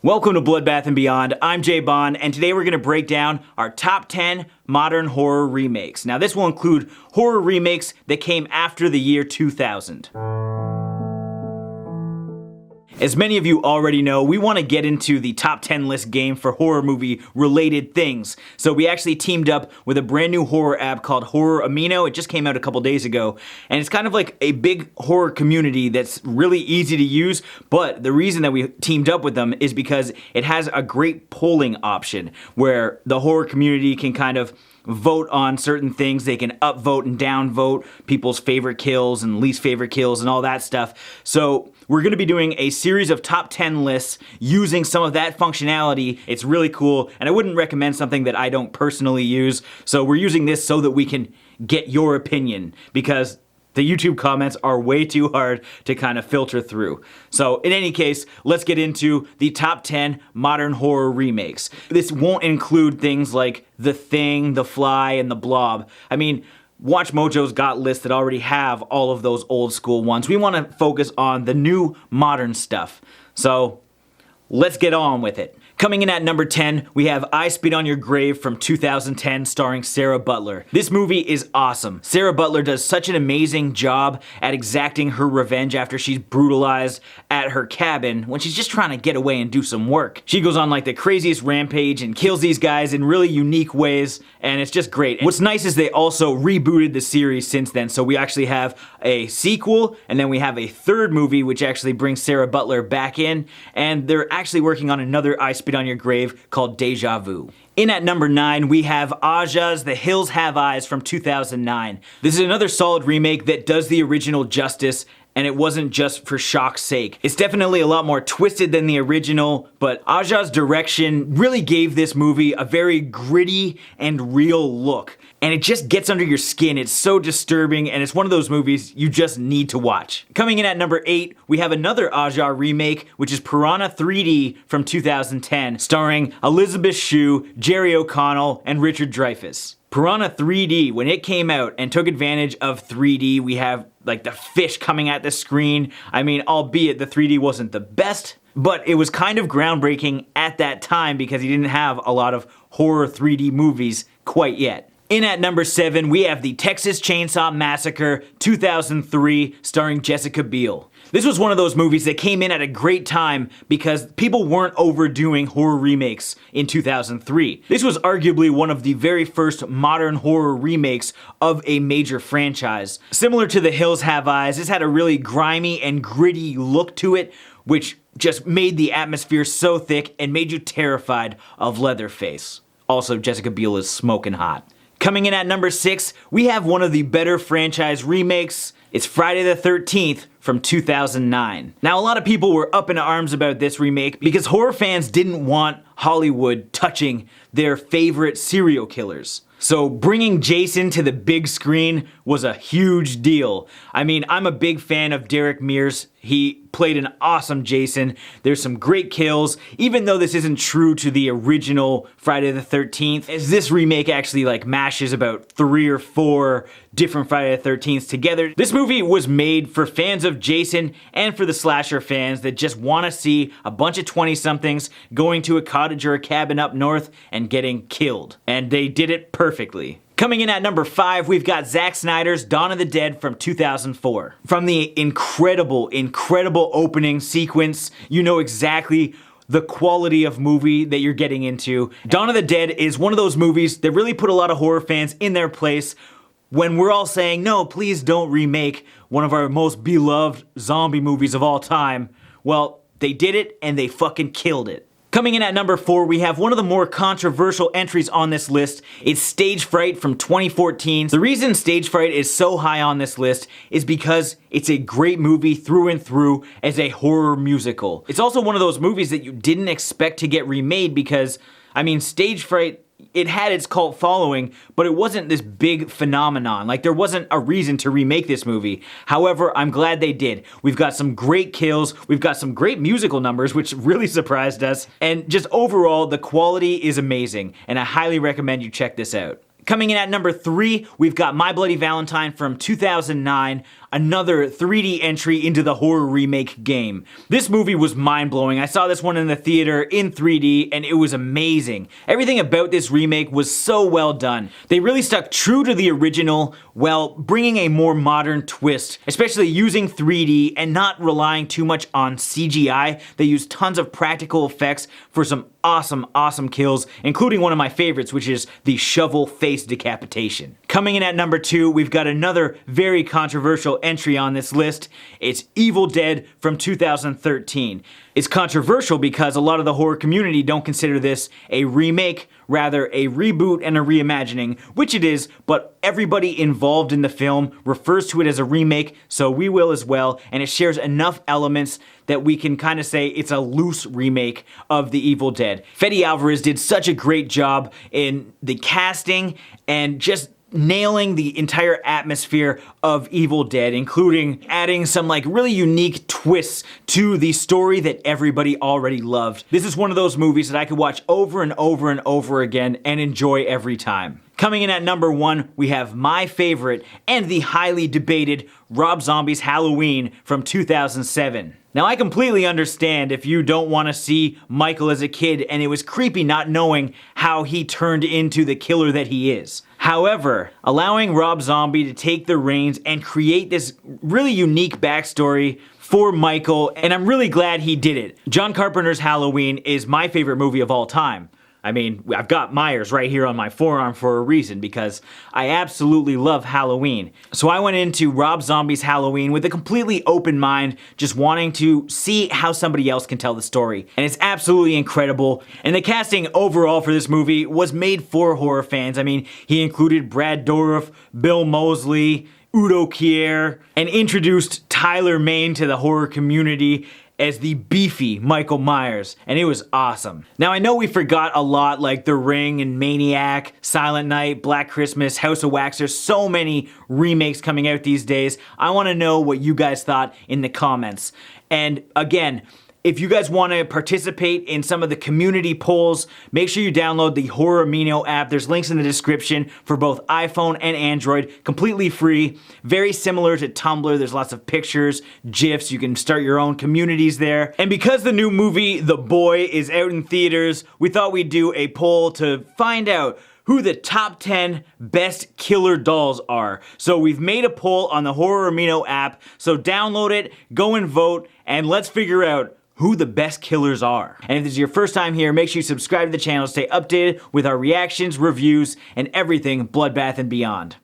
Welcome to Bloodbath and Beyond. I'm Jay Bond, and today we're going to break down our top 10 modern horror remakes. Now, this will include horror remakes that came after the year 2000. As many of you already know, we want to get into the top 10 list game for horror movie related things. So we actually teamed up with a brand new horror app called Horror Amino. It just came out a couple days ago, and it's kind of like a big horror community that's really easy to use. But the reason that we teamed up with them is because it has a great polling option where the horror community can kind of vote on certain things. They can upvote and downvote people's favorite kills and least favorite kills and all that stuff. So we're going to be doing a series of top 10 lists using some of that functionality. It's really cool, and I wouldn't recommend something that I don't personally use. So we're using this so that we can get your opinion, because the YouTube comments are way too hard to kind of filter through. So in any case, let's get into the top 10 modern horror remakes. This won't include things like The Thing, The Fly, and The Blob. I mean, Watch Mojo's got lists that already have all of those old school ones. We want to focus on the new modern stuff. So let's get on with it. Coming in at number 10, we have I Spit on Your Grave from 2010, starring Sarah Butler. This movie is awesome. Sarah Butler does such an amazing job at exacting her revenge after she's brutalized at her cabin when she's just trying to get away and do some work. She goes on like the craziest rampage and kills these guys in really unique ways, and it's just great. And what's nice is they also rebooted the series since then, so we actually have a sequel, and then we have a third movie which actually brings Sarah Butler back in, and they're actually working on another I Spit on Your Grave called Deja Vu. In at number 9, we have Aja's The Hills Have Eyes from 2009. This is another solid remake that does the original justice, and it wasn't just for shock's sake. It's definitely a lot more twisted than the original, but Aja's direction really gave this movie a very gritty and real look. And it just gets under your skin. It's so disturbing, and it's one of those movies you just need to watch. Coming in at number 8, we have another Aja remake, which is Piranha 3D from 2010, starring Elizabeth Shue, Jerry O'Connell, and Richard Dreyfuss. Piranha 3D, when it came out and took advantage of 3D, we have like the fish coming at the screen. I mean, albeit the 3D wasn't the best, but it was kind of groundbreaking at that time because he didn't have a lot of horror 3D movies quite yet. In at number 7, we have the Texas Chainsaw Massacre 2003, starring Jessica Biel. This was one of those movies that came in at a great time because people weren't overdoing horror remakes in 2003. This was arguably one of the very first modern horror remakes of a major franchise. Similar to The Hills Have Eyes, this had a really grimy and gritty look to it, which just made the atmosphere so thick and made you terrified of Leatherface. Also, Jessica Biel is smoking hot. Coming in at number 6, we have one of the better franchise remakes. It's Friday the 13th from 2009. Now, a lot of people were up in arms about this remake because horror fans didn't want Hollywood touching their favorite serial killers. So bringing Jason to the big screen was a huge deal. I mean, I'm a big fan of Derek Mears. He played an awesome Jason. There's some great kills, even though this isn't true to the original Friday the 13th, as this remake actually like mashes about 3 or 4 different Friday the 13ths together. This movie was made for fans of Jason and for the slasher fans that just want to see a bunch of 20-somethings going to a cottage or a cabin up north and getting killed. And they did it perfectly. Coming in at number 5, we've got Zack Snyder's Dawn of the Dead from 2004. From the incredible opening sequence, you know exactly the quality of movie that you're getting into. Dawn of the Dead is one of those movies that really put a lot of horror fans in their place when we're all saying, no, please don't remake one of our most beloved zombie movies of all time. Well, they did it, and they fucking killed it. Coming in at number 4, we have one of the more controversial entries on this list. It's Stage Fright from 2014. The reason Stage Fright is so high on this list is because it's a great movie through and through as a horror musical. It's also one of those movies that you didn't expect to get remade because, I mean, Stage Fright, it had its cult following, but it wasn't this big phenomenon. Like, there wasn't a reason to remake this movie. However, I'm glad they did. We've got some great kills, we've got some great musical numbers, which really surprised us, and just overall, the quality is amazing, and I highly recommend you check this out. Coming in at number 3, we've got My Bloody Valentine from 2009. another 3D entry into the horror remake game. This movie was mind-blowing. I saw this one in the theater in 3D and it was amazing. Everything about this remake was so well done. They really stuck true to the original while bringing a more modern twist, especially using 3D and not relying too much on CGI. They used tons of practical effects for some awesome kills, including one of my favorites, which is the shovel face decapitation. Coming in at number 2, we've got another very controversial entry on this list. It's Evil Dead from 2013. It's controversial because a lot of the horror community don't consider this a remake, rather a reboot and a reimagining, which it is, but everybody involved in the film refers to it as a remake, so we will as well, and it shares enough elements that we can kind of say it's a loose remake of The Evil Dead. Fede Alvarez did such a great job in the casting and just nailing the entire atmosphere of Evil Dead, including adding some like really unique twists to the story that everybody already loved. This is one of those movies that I could watch over and over and over again and enjoy every time. Coming in at number 1, we have my favorite and the highly debated Rob Zombie's Halloween from 2007. Now, I completely understand if you don't want to see Michael as a kid and it was creepy not knowing how he turned into the killer that he is. However, allowing Rob Zombie to take the reins and create this really unique backstory for Michael, and I'm really glad he did it. John Carpenter's Halloween is my favorite movie of all time. I mean, I've got Myers right here on my forearm for a reason because I absolutely love Halloween. So I went into Rob Zombie's Halloween with a completely open mind, just wanting to see how somebody else can tell the story. And it's absolutely incredible. And the casting overall for this movie was made for horror fans. I mean, he included Brad Dourif, Bill Moseley, Udo Kier, and introduced Tyler Mane to the horror community as the beefy Michael Myers, and it was awesome. Now I know we forgot a lot like The Ring and Maniac, Silent Night, Black Christmas, House of Wax. There's so many remakes coming out these days. I want to know what you guys thought in the comments. And again, if you guys want to participate in some of the community polls, make sure you download the Horror Amino app. There's links in the description for both iPhone and Android, completely free. Very similar to Tumblr. There's lots of pictures, GIFs. You can start your own communities there. And because the new movie, The Boy, is out in theaters, we thought we'd do a poll to find out who the top 10 best killer dolls are. So we've made a poll on the Horror Amino app, so download it, go and vote, and let's figure out who the best killers are. And if this is your first time here, make sure you subscribe to the channel to stay updated with our reactions, reviews, and everything Bloodbath and beyond.